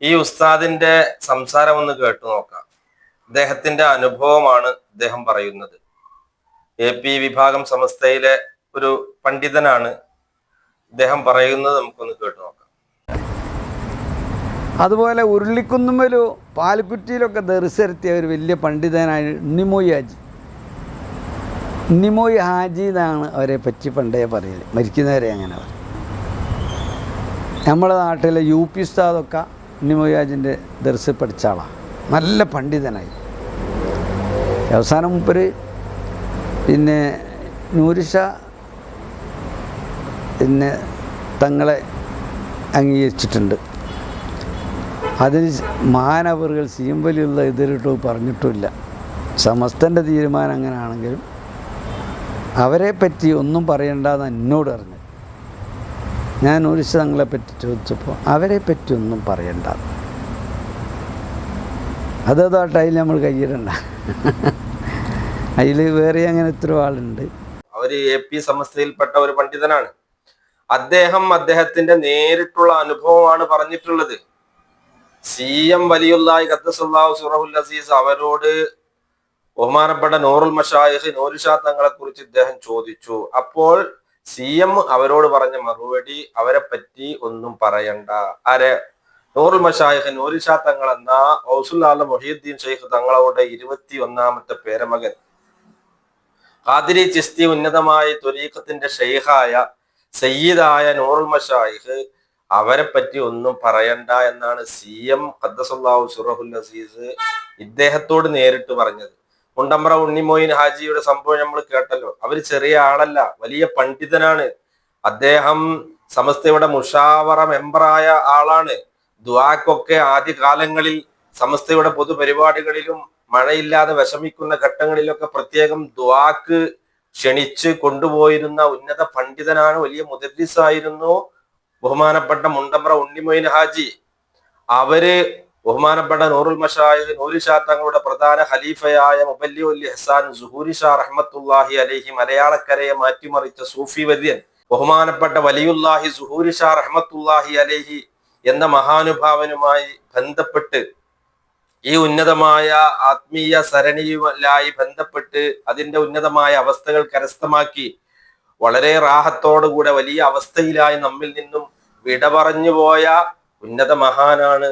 ഈ ഉസ്താദിന്റെ സംസാരം ഒന്ന് കേട്ടു നോക്കാം. അദ്ദേഹത്തിന്റെ അനുഭവമാണ് അദ്ദേഹം പറയുന്നത്. AP വിഭാഗം സമസ്തയിലെ ഒരു പണ്ഡിതനാണ്. അദ്ദേഹം പറയുന്നത് നമുക്കൊന്ന് കേട്ടു നോക്കാം. അതുപോലെ ഉരുളിക്കുന്നുമ്മലു പാലക്കുറ്റിയിലൊക്കെ ദർശനത്തിയ ഒരു വലിയ പണ്ഡിതനായ ഉണ്ണിമോയി ഹാജി. ഉണ്ണിമോയി ഹാജി എന്നാണ് അവരെ പറ്റി പണ്ടേ പറയൽ, മരിക്കുന്നവരെ അങ്ങനെ പറയും. നമ്മുടെ നാട്ടിലെ UP ഉസ്താദൊക്കെ ഉണ്ണിമോയി ഹാജിൻ്റെ ദർശനം പഠിച്ച ആളാണ്. നല്ല പണ്ഡിതനായി. അവസാനം മുമ്പര് പിന്നെ നൂരിഷ പിന്നെ തങ്ങളെ അംഗീകരിച്ചിട്ടുണ്ട്. അതിന് മാനവറുകൾ സീമ്പലിയുള്ള എതിരിട്ടോ പറഞ്ഞിട്ടുമില്ല. സമസ്തൻ്റെ തീരുമാനം അങ്ങനെ ആണെങ്കിലും അവരെ പറ്റി ഒന്നും പറയണ്ടെന്ന് എന്നോട് പറഞ്ഞു. ഞാൻ ഒരു തങ്ങളെ പറ്റി ചോദിച്ചപ്പോൾ അവരെ പറ്റി ഒന്നും പറയണ്ട, അതോട്ട് അതിൽ നമ്മൾ കയ്യിടണ്ട. അതിൽ വേറെ അങ്ങനെ എത്ര ആളുണ്ട്. അവർ AP സമസ്തയിൽപ്പെട്ട ഒരു പണ്ഡിതനാണ്. അദ്ദേഹത്തിന്റെ നേരിട്ടുള്ള അനുഭവമാണ് പറഞ്ഞിട്ടുള്ളത്. CM വലിയുള്ളാഹി ഖദ്ദസല്ലാഹു സിറഹുൽ അസീസ് അവരോട് ബഹുമാനപ്പെട്ട നൂറുൽ മശായിഖ് നൂരിഷാ തങ്ങളെ കുറിച്ച് ഇദ്ദേഹം ചോദിച്ചു. അപ്പോൾ CM അവരോട് പറഞ്ഞ മറുപടി അവരെ പറ്റി ഒന്നും പറയണ്ട. ആരെ? നൂറുൽ മശായിഖ് നൂരിഷാ തങ്ങൾ എന്ന ഔസുൽ ആലം മുഹീദ്ദീൻ ഷെയ്ഖ് തങ്ങളുടെ 21ാമത്തെ പേരമകൻ ഖാദിരി ചിസ്തി ഉന്നതമായ ത്വരീഖത്തിന്റെ ഷെയ്ഖായ സയ്യിദായ നൂറുൽ മശായിഖ് അവരെ പറ്റി ഒന്നും പറയണ്ട എന്നാണ് CM ഖദ്ദസല്ലാഹു സിറഹുൽ അസീസ് ഇദ്ദേഹത്തോട് നേരിട്ട് പറഞ്ഞത്. മുണ്ടമ്പ്ര ഉണ്ണിമോയിൻ ഹാജിയുടെ സംഭവം നമ്മൾ കേട്ടല്ലോ. അവര് ചെറിയ ആളല്ല, വലിയ പണ്ഡിതനാണ്. അദ്ദേഹം സമസ്തയുടെ മുഷാവറ മെമ്പറായ ആളാണ്. ദുആക്കൊക്കെ ആദ്യകാലങ്ങളിൽ സമസ്തയുടെ പൊതുപരിപാടികളിലും മഴയില്ലാതെ വിഷമിക്കുന്ന ഘട്ടങ്ങളിലൊക്കെ പ്രത്യേകം ദുആക്ക് ക്ഷണിച്ച് കൊണ്ടുപോയിരുന്ന ഉന്നത പണ്ഡിതനാണ്. വലിയ മുദരിസായിരുന്നു ബഹുമാനപ്പെട്ട മുണ്ടമ്പ്ര ഉണ്ണിമൊയിൻ ഹാജി. അവര് ബഹുമാനപ്പെട്ട നൂറുൽ മശായിഖ് നൂരിഷാ തങ്ങളുടെ പ്രധാന ഖലീഫയായ മുബല്ലിഉൽ ഇഹ്സാൻ സുഹൂരി ഷാ റഹ്മത്തുള്ളാഹി അലൈഹി മലയാളക്കരയെ മാറ്റിമറിച്ച സൂഫി വര്യൻ ബഹുമാനപ്പെട്ട വലിയുല്ലാഹി സുഹൂരി ഷാ റഹ്മത്തുള്ളാഹി അലൈഹി എന്ന മഹാനുഭാവനുമായി ബന്ധപ്പെട്ട് ഈ ഉന്നതമായ ആത്മീയ സരണിയുമായി ബന്ധപ്പെട്ട് അതിന്റെ ഉന്നതമായ അവസ്ഥകൾ കരസ്ഥമാക്കി വളരെ റാഹത്തോടുകൂടെ വലിയ അവസ്ഥയിലായി നമ്മിൽ നിന്നും വിട പറഞ്ഞു പോയ ഉന്നത മഹാനാണ്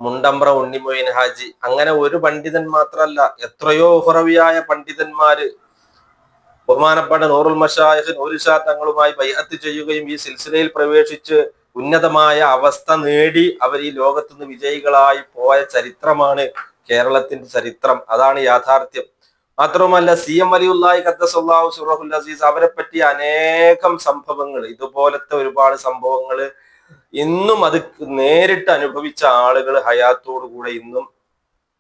മുണ്ടമ്പ്ര ഉണ്ണിമൊയിൻ ഹാജി. അങ്ങനെ ഒരു പണ്ഡിതൻ മാത്രമല്ല, എത്രയോ ഉഹറവിയായ പണ്ഡിതന്മാര് ബഹുമാനപ്പെട്ട നൂറുൽ മശായിഖ് നൂരിഷാ തങ്ങളുമായി ബൈഅത്ത് ചെയ്യുകയും ഈ സിൽസിലയിൽ പ്രവേശിച്ച് ഉന്നതമായ അവസ്ഥ നേടി അവർ ഈ ലോകത്തുനിന്ന് വിജയികളായി പോയ ചരിത്രമാണ് കേരളത്തിന്റെ ചരിത്രം. അതാണ് യാഥാർത്ഥ്യം. മാത്രവുമല്ല, CM വലിയുള്ളാഹി ഖദ്ദസല്ലാഹു സിറഹുൽ അസീസ് അവരെ പറ്റി അനേകം സംഭവങ്ങൾ, ഇതുപോലത്തെ ഒരുപാട് സംഭവങ്ങൾ ഇന്നും അത് നേരിട്ട് അനുഭവിച്ച ആളുകൾ ഹയാത്തോടു കൂടെ ഇന്നും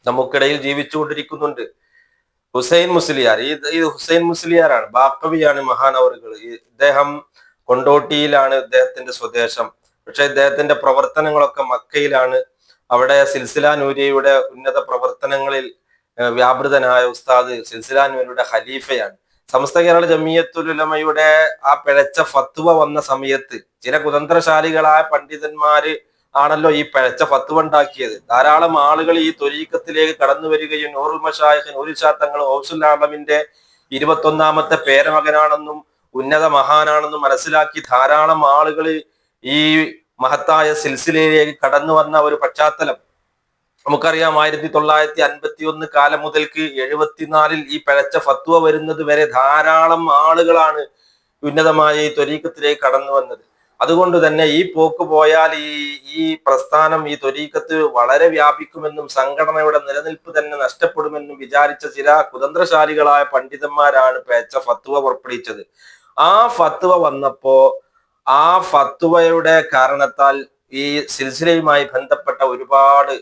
നമുക്കിടയിൽ ജീവിച്ചുകൊണ്ടിരിക്കുന്നുണ്ട്. ഹുസൈൻ മുസ്ലിയാർ, ഈ ഹുസൈൻ മുസ്ലിയാരാണ്, ബാക്കവിയാണ് മഹാനവറുകൾ. ഇദ്ദേഹം കൊണ്ടോട്ടിയിലാണ് ഇദ്ദേഹത്തിന്റെ സ്വദേശം. പക്ഷെ ഇദ്ദേഹത്തിന്റെ പ്രവർത്തനങ്ങളൊക്കെ മക്കയിലാണ്. അവിടെ സിൽസില നൂരിയയുടെ ഉന്നത പ്രവർത്തനങ്ങളിൽ വ്യാപൃതനായ ഉസ്താദ് സിൽസില നൂരിയുടെ ഖലീഫയാണ്. സമസ്ത കേരള ജമിയത്തുൽ ഉലമയുടെ ആ പിഴച്ച ഫത്വ വന്ന സമയത്ത് ചില കുതന്ത്രശാലികളായ പണ്ഡിതന്മാര് ആണല്ലോ ഈ പിഴച്ച ഫത്വ ഉണ്ടാക്കിയത്. ധാരാളം ആളുകൾ ഈ ത്വരീഖത്തിലേക്ക് കടന്നു വരികയും നൂറുൽ മശായിഖ് നൂരിഷാ തങ്ങൾ ഔസുൽ ആലമിന്റെ 21ാമത്തെ പേരമകനാണെന്നും ഉന്നത മഹാനാണെന്നും മനസ്സിലാക്കി ധാരാളം ആളുകൾ ഈ മഹത്തായ സിൽസിലയിലേക്ക് കടന്നു വന്ന ഒരു പശ്ചാത്തലം നമുക്കറിയാം. 1951 കാലം മുതൽക്ക് 74 ഈ പിഴച്ച ഫത്വ വരുന്നത് വരെ ധാരാളം ആളുകളാണ് ഉന്നതമായ ഈ ത്വരീഖത്തിലേക്ക് കടന്നു വന്നത്. അതുകൊണ്ട് തന്നെ ഈ പോക്ക് പോയാൽ ഈ പ്രസ്ഥാനം, ഈ ത്വരീഖത്ത് വളരെ വ്യാപിക്കുമെന്നും സംഘടനയുടെ നിലനിൽപ്പ് തന്നെ നഷ്ടപ്പെടുമെന്നും വിചാരിച്ച ചില കുതന്ത്രശാലികളായ പണ്ഡിതന്മാരാണ് പിഴച്ച ഫത്വ പുറപ്പെടുവിച്ചത്. ആ ഫത്വ വന്നപ്പോ ആ ഫത്വയുടെ കാരണത്താൽ ഈ സിൽസിലയുമായി ബന്ധപ്പെട്ട ഒരുപാട്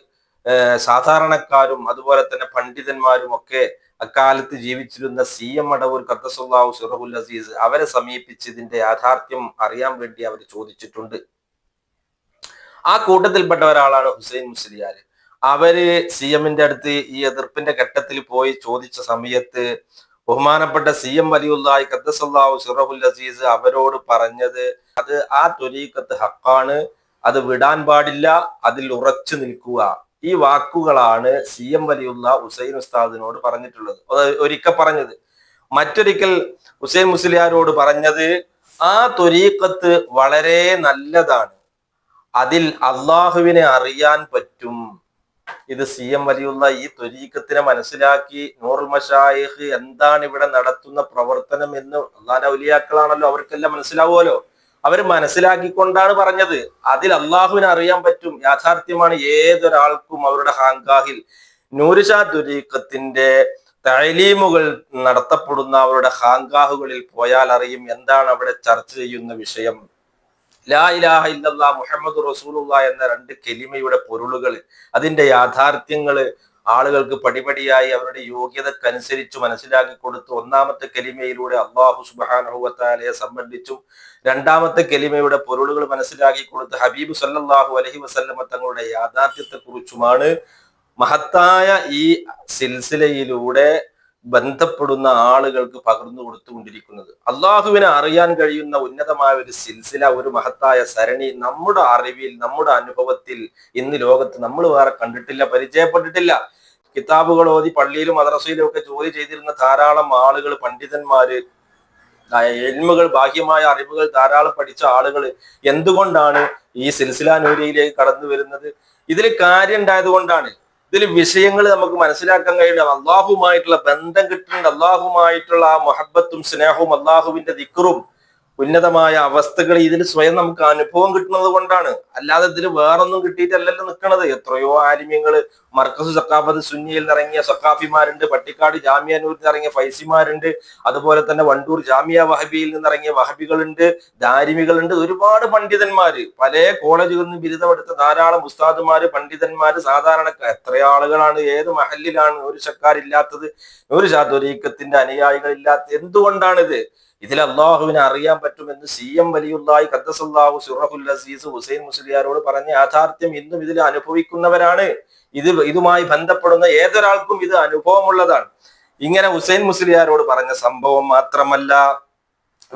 സാധാരണക്കാരും അതുപോലെ തന്നെ പണ്ഡിതന്മാരും ഒക്കെ അക്കാലത്ത് ജീവിച്ചിരുന്ന CM അടവൂർ ഖദ്ദസല്ലാഹു സിറഹുൽ അസീസ് അവരെ സമീപിച്ച് ഇതിന്റെ യാഥാർത്ഥ്യം അറിയാൻ വേണ്ടി അവർ ചോദിച്ചിട്ടുണ്ട്. ആ കൂട്ടത്തിൽപ്പെട്ട ഒരാളാണ് ഹുസൈൻ മുസ്ലിയാർ. അവര് CMന്റെ അടുത്ത് ഈ എതിർപ്പിന്റെ ഘട്ടത്തിൽ പോയി ചോദിച്ച സമയത്ത് ബഹുമാനപ്പെട്ട CM വലിയുള്ളാഹി ഖദ്ദസല്ലാഹു സിറഹുൽ അസീസ് അവരോട് പറഞ്ഞത്, അത് ആ ത്വരീഖത്ത് ഹക്കാണ്, അത് വിടാൻ പാടില്ല, അതിൽ ഉറച്ചു നിൽക്കുക. ഈ വാക്കുകളാണ് CM വലിയുള്ള ഹുസൈൻ ഉസ്താദിനോട് പറഞ്ഞിട്ടുള്ളത്. ഒരിക്കൽ പറഞ്ഞത്. മറ്റൊരിക്കൽ ഹുസൈൻ മുസ്ലിയാരോട് പറഞ്ഞത്, ആ ത്വരീഖത്ത് വളരെ നല്ലതാണ്, അതിൽ അള്ളാഹുവിനെ അറിയാൻ പറ്റും. ഇത് CM വലിയുള്ള ഈ ത്വരീഖത്തിനെ മനസ്സിലാക്കി നൂറുൽ മശായിഖ് എന്താണ് ഇവിടെ നടത്തുന്ന പ്രവർത്തനം എന്ന് അള്ളാഹുവിന്റെ ഔലിയാക്കളാണല്ലോ, അവർക്കെല്ലാം മനസ്സിലാവുമല്ലോ. അവർ മനസ്സിലാക്കിക്കൊണ്ടാണ് പറഞ്ഞത്. അതിൽ അള്ളാഹുവിനെ അറിയാൻ പറ്റും, യാഥാർത്ഥ്യമാണ്. ഏതൊരാൾക്കും അവരുടെ ഹാങ്കാഹിൽ നൂർഷാ ത്വരീഖത്തിന്റെ തഅലീമുകൾ നടത്തപ്പെടുന്ന അവരുടെ ഹാങ്കാഹുകളിൽ പോയാൽ അറിയും എന്താണ് അവിടെ ചർച്ച ചെയ്യുന്ന വിഷയം. ലാ ഇലാഹ ഇല്ലല്ലാഹ് മുഹമ്മദ് റസൂലുള്ളാഹ് എന്ന 2 കലിമയുടെ പൊരുളുകൾ, അതിന്റെ യാഥാർത്ഥ്യങ്ങള് ആളുകൾക്ക് പടിപടിയായി അവരുടെ യോഗ്യതക്കനുസരിച്ച് മനസ്സിലാക്കി കൊടുത്തു. ഒന്നാമത്തെ കലിമയിലൂടെ അല്ലാഹു സുബ്ഹാനഹു വ തആലയെ സംബന്ധിച്ചും, രണ്ടാമത്തെ കലിമയുടെ പൊരുളുകൾ മനസ്സിലാക്കി കൊടുത്ത് ഹബീബ് സല്ലല്ലാഹു അലൈഹി വസല്ലമ തങ്ങളുടെ യാഥാർത്ഥ്യത്തെ കുറിച്ചുമാണ് മഹത്തായ ഈ സിൽസിലയിലൂടെ ബന്ധപ്പെടുന്ന ആളുകൾക്ക് പകർന്നു കൊടുത്തുകൊണ്ടിരിക്കുന്നത്. അള്ളാഹുവിനെ അറിയാൻ കഴിയുന്ന ഉന്നതമായ ഒരു സിൽസില, ഒരു മഹത്തായ സരണി നമ്മുടെ അറിവിൽ, നമ്മുടെ അനുഭവത്തിൽ ഇന്ന് ലോകത്ത് നമ്മൾ വേറെ കണ്ടിട്ടില്ല, പരിചയപ്പെട്ടിട്ടില്ല. കിതാബുകൾ ഓതി പള്ളിയിലും മദ്രസയിലും ഒക്കെ ജോലി ചെയ്തിരുന്ന ധാരാളം ആളുകൾ, പണ്ഡിതന്മാര്, എൽമുകൾ, ബാഹ്യമായ അറിവുകൾ ധാരാളം പഠിച്ച ആളുകൾ എന്തുകൊണ്ടാണ് ഈ സിൽസില നൂരിയിലേക്ക് കടന്നു വരുന്നത്? ഇതിൽ കാര്യം ഉണ്ടായത് കൊണ്ടാണ്. ഇതിൽ വിഷയങ്ങൾ നമുക്ക് മനസ്സിലാക്കാൻ കഴിയണം. അള്ളാഹുമായിട്ടുള്ള ബന്ധം കിട്ടുന്നുണ്ട്. അള്ളാഹുമായിട്ടുള്ള ആ മൊഹബത്തും സ്നേഹവും അള്ളാഹുവിന്റെ ദിക്റും ഉന്നതമായ അവസ്ഥകൾ ഇതിൽ സ്വയം നമുക്ക് അനുഭവം കിട്ടുന്നത് കൊണ്ടാണ്. അല്ലാതെ ഇതിൽ വേറൊന്നും കിട്ടിയിട്ടല്ലല്ലോ നിൽക്കുന്നത്. എത്രയോ ആലിമ്യങ്ങള് മർക്കസ് സക്കാഫത്ത് സുന്നിയിൽ നിന്നിറങ്ങിയ സക്കാഫിമാരുണ്ട്, പട്ടിക്കാട് ജാമിയ നൂരിൽ നിന്നിറങ്ങിയ ഫൈസിമാരുണ്ട്, അതുപോലെ തന്നെ വണ്ടൂർ ജാമിയ വഹബിയിൽ നിന്നിറങ്ങിയ വഹബികളുണ്ട്, ദാരിമികളുണ്ട്, ഒരുപാട് പണ്ഡിതന്മാര്, പല കോളേജുകളിൽ നിന്ന് ബിരുദമെടുത്ത ധാരാളം ഉസ്താദുമാര്, പണ്ഡിതന്മാര്, സാധാരണക്കാർ. എത്ര ആളുകളാണ്, ഏത് മഹല്ലിലാണ് ഒരു ശക്കാരില്ലാത്തത്, ഒരു ത്വരീഖത്തിന്റെ അനുയായികൾ ഇല്ലാത്ത? എന്തുകൊണ്ടാണിത്? ഇതിൽ അള്ളാഹുവിനെ അറിയാൻ പറ്റുമെന്ന് CM വലിയുള്ളാഹി ഖദ്ദസല്ലാഹു സിറഹുൽ അസീസ് ഹുസൈൻ മുസ്ലിയാരോട് പറഞ്ഞ യാഥാർത്ഥ്യം ഇന്നും ഇതിൽ അനുഭവിക്കുന്നവരാണ്. ഇതുമായി ബന്ധപ്പെടുന്ന ഏതൊരാൾക്കും ഇത് അനുഭവമുള്ളതാണ്. ഇങ്ങനെ ഹുസൈൻ മുസ്ലിയാരോട് പറഞ്ഞ സംഭവം മാത്രമല്ല,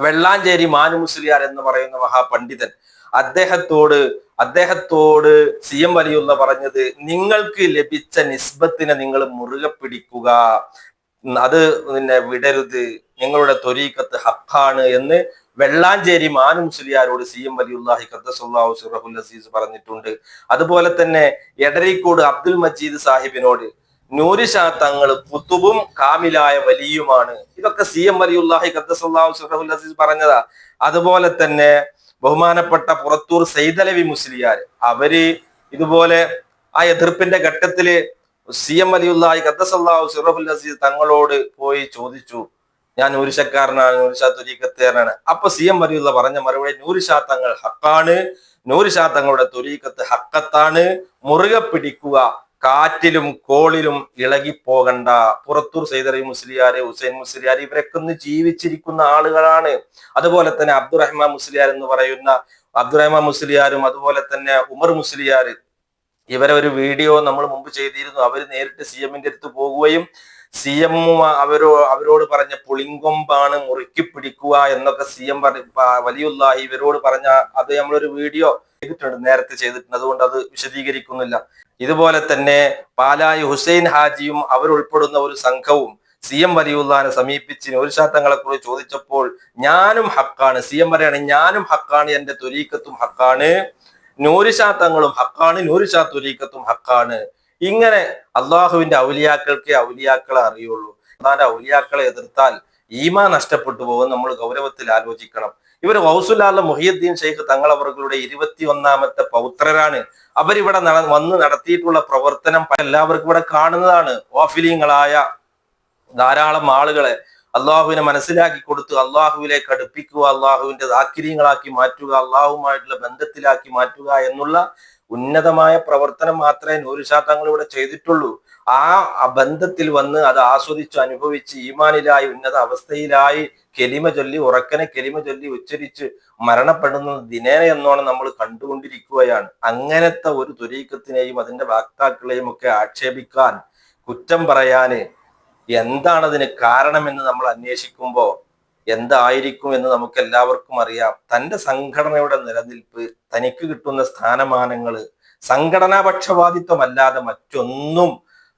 വെള്ളാഞ്ചേരി മാനു മുസ്ലിയാർ എന്ന് പറയുന്ന മഹാപണ്ഡിതൻ, അദ്ദേഹത്തോട് CM വലിയുള്ള പറഞ്ഞത്, നിങ്ങൾക്ക് ലഭിച്ച നിസ്ബത്തിനെ നിങ്ങൾ മുറുകെ പിടിക്കുക, അത് വിടരുത്, നിങ്ങളുടെ ത്വരീഖത്ത് ഹഖാണ് എന്ന് വെള്ളാഞ്ചേരി മാനു മുസ്ലിയാരോട് CM വലിയുള്ളാഹി ഖദ്ദസല്ലാഹു സിറഹുൽ അസീസ് പറഞ്ഞിട്ടുണ്ട്. അതുപോലെ തന്നെ എടരിക്കോട് അബ്ദുൽ മജീദ് സാഹിബിനോട് നൂരിഷാ തങ്ങൾ കുത്തുബും കാമിലായ വലിയുമാണ്. ഇതൊക്കെ CM വലിയുള്ളാഹി ഖദ്ദസല്ലാഹു സിറഹുൽ അസീസ് പറഞ്ഞതാ. അതുപോലെ തന്നെ ബഹുമാനപ്പെട്ട പുറത്തൂർ സൈദലവി മുസ്ലിയാർ, അവര് ഇതുപോലെ ആ എതിർപ്പിന്റെ ഘട്ടത്തില് CM വലിയുള്ളാഹി ഖദ്ദസല്ലാഹു സിറഹുൽ അസീസ് തങ്ങളോട് പോയി ചോദിച്ചു, ഞാൻ നൂരിഷക്കാരനാണ്, നൂരിഷാ ത്വരീഖത്തുകാരനാണ്. അപ്പൊ CM വലിയുള്ള പറഞ്ഞ മറുപടി, നൂരിഷാ തങ്ങൾ ഹക്കാണ്, നൂരിഷാ തങ്ങളുടെ ത്വരീഖത്ത് ഹക്കത്താണ്, മുറുകെ പിടിക്കുക, കാറ്റിലും കോളിലും ഇളകിപ്പോകണ്ട. പുറത്തൂർ സൈദലവി മുസ്ലിയാര്, ഹുസൈൻ മുസ്ലിയാർ, ഇവരൊക്കെ ഒന്ന് ജീവിച്ചിരിക്കുന്ന ആളുകളാണ്. അതുപോലെ തന്നെ അബ്ദുറഹ്മാൻ മുസ്ലിയാർ എന്ന് പറയുന്ന അബ്ദുറഹ്മാൻ മുസ്ലിയാരും, അതുപോലെ തന്നെ ഉമർ മുസ്ലിയാർ, ഇവരെ ഒരു വീഡിയോ നമ്മൾ മുമ്പ് ചെയ്തിരുന്നു. അവർ നേരിട്ട് CMന്റെ അടുത്ത് പോകുകയും CM അവരോട് പറഞ്ഞ പുളിങ്കൊമ്പാണ്, മുറുക്കി പിടിക്കുക എന്നൊക്കെ CM വലിയുള്ളാഹി ഇവരോട് പറഞ്ഞ അത് നമ്മളൊരു വീഡിയോ ചെയ്തിട്ടുണ്ട്, നേരത്തെ ചെയ്തിട്ടുണ്ട്. അതുകൊണ്ട് അത് വിശദീകരിക്കുന്നില്ല. ഇതുപോലെ തന്നെ പാലായി ഹുസൈൻ ഹാജിയും അവരുൾപ്പെടുന്ന ഒരു സംഘവും CM വലിയുള്ളാഹിനെ സമീപിച്ച് നൂർഷാ തങ്ങളെ കുറിച്ച് ചോദിച്ചപ്പോൾ, ഞാനും ഹക്കാണ്, CM പറയാണ്, ഞാനും ഹക്കാണ്, എന്റെ ത്വരീഖത്തും ഹക്കാണ്, നൂരിഷാ തങ്ങളും ഹക്കാണ്, നൂരിഷാ ത്വരീഖത്തും ഹക്കാണ്. ഇങ്ങനെ അള്ളാഹുവിന്റെ ഔലിയാക്കൾക്ക് ഔലിയാക്കളെ അറിയുള്ളൂ. അള്ളാന്റെ ഔലിയാക്കളെ എതിർത്താൽ ഈമാൻ നഷ്ടപ്പെട്ടു പോകും. നമ്മൾ ഗൗരവത്തിൽ ആലോചിക്കണം. ഇവർ ഗൗസുൽ മുഹിയുദ്ദീൻ ഷെയ്ഖ് തങ്ങളവറുകളുടെ 21ാമത്തെ പൗത്രരാണ്. അവരിവിടെ വന്ന് നടത്തിയിട്ടുള്ള പ്രവർത്തനം എല്ലാവർക്കും ഇവിടെ കാണുന്നതാണ്. വാഫിലീങ്ങളായ ധാരാളം ആളുകളെ അള്ളാഹുവിനെ മനസ്സിലാക്കി കൊടുത്ത് അള്ളാഹുവിലേക്ക് അടുപ്പിക്കുക, അള്ളാഹുവിന്റെ ദാക്കിര്യങ്ങളാക്കി മാറ്റുക, അള്ളാഹുമായിട്ടുള്ള ബന്ധത്തിലാക്കി മാറ്റുക എന്നുള്ള ഉന്നതമായ പ്രവർത്തനം മാത്രമേ നൂർഷാ തങ്ങൾ ഇവിടെ ചെയ്തിട്ടുള്ളൂ. ആ ബന്ധത്തിൽ വന്ന് അത് ആസ്വദിച്ച് അനുഭവിച്ച് ഈമാനിലായി ഉന്നത അവസ്ഥയിലായി കെലിമ ചൊല്ലി, ഉറക്കനെ കെലിമ ചൊല്ലി ഉച്ചരിച്ച് മരണപ്പെടുന്നത് ദിനേന എന്നോണം നമ്മൾ കണ്ടുകൊണ്ടിരിക്കുകയാണ്. അങ്ങനത്തെ ഒരു ത്വരീഖത്തിനെയും അതിന്റെ വാക്താക്കളെയും ഒക്കെ ആക്ഷേപിക്കാൻ, കുറ്റം പറയാന് എന്താണതിന് കാരണമെന്ന് നമ്മൾ അന്വേഷിക്കുമ്പോൾ എന്തായിരിക്കും എന്ന് നമുക്ക് എല്ലാവർക്കും അറിയാം. തന്റെ സംഘടനയുടെ നിലനിൽപ്പ്, തനിക്ക് കിട്ടുന്ന സ്ഥാനമാനങ്ങള്, സംഘടനാ പക്ഷപാതിത്വമല്ലാതെ മറ്റൊന്നും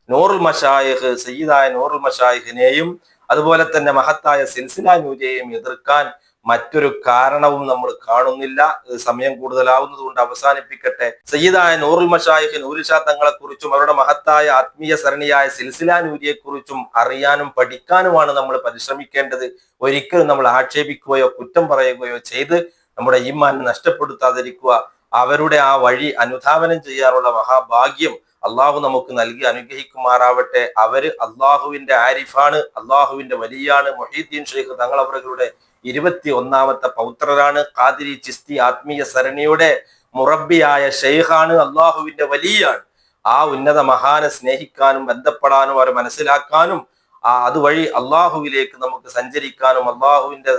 നൂറുൽ മശായിഖ് സയ്യിദായ നൂറുൽ മശായിഖിനെയും അതുപോലെ തന്നെ മഹത്തായ സിൽസില നൂരിയെയും എതിർക്കാൻ മറ്റൊരു കാരണവും നമ്മൾ കാണുന്നില്ല. സമയം കൂടുതലാവുന്നത് കൊണ്ട് അവസാനിപ്പിക്കട്ടെ. സയ്യിദായ നൂറുൽ മശായിഖ് നൂരിഷാ തങ്ങളെ കുറിച്ചും അവരുടെ മഹത്തായ ആത്മീയ സരണിയായ സിൽസില നൂരിയെ കുറിച്ചും അറിയാനും പഠിക്കാനുമാണ് നമ്മൾ പരിശ്രമിക്കേണ്ടത്. ഒരിക്കലും നമ്മൾ ആക്ഷേപിക്കുകയോ കുറ്റം പറയുകയോ ചെയ്ത് നമ്മുടെ ഈമാൻ നഷ്ടപ്പെടുത്താതിരിക്കുക. അവരുടെ ആ വഴി അനുധാവനം ചെയ്യാനുള്ള മഹാഭാഗ്യം അള്ളാഹു നമുക്ക് നൽകി അനുഗ്രഹിക്കുമാറാവട്ടെ. അവര് അള്ളാഹുവിന്റെ ആരിഫാണ്, അള്ളാഹുവിന്റെ വലിയാണ്. മുഹീദ്ദീൻ ഷെയ്ഖ് തങ്ങൾ അവരുടെ 21ാമത്തെ പൗത്രരാണ്. ഖാദിരി ചിസ്തി ആത്മീയ സരണിയുടെ മുറബിയായ ഷെയ്ഖാണ്, അള്ളാഹുവിന്റെ വലിയാണ്. ആ ഉന്നത മഹാനെ സ്നേഹിക്കാനും ബന്ധപ്പെടാനും അവരെ മനസ്സിലാക്കാനും അതുവഴി അള്ളാഹുവിലേക്ക് നമുക്ക് സഞ്ചരിക്കാനും അള്ളാഹുവിന്റെ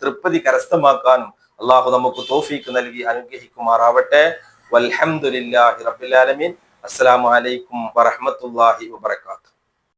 തൃപ്തി കരസ്ഥമാക്കാനും അള്ളാഹു നമുക്ക് തൗഫീഖ് നൽകി അനുഗ്രഹിക്കുമാറാവട്ടെ. വൽഹംദുലില്ലാഹി റബ്ബിൽ ആലമീൻ. അസ്സലാമു അലൈക്കും വറഹ്മത്തുള്ളാഹി വബറകാതുഹു.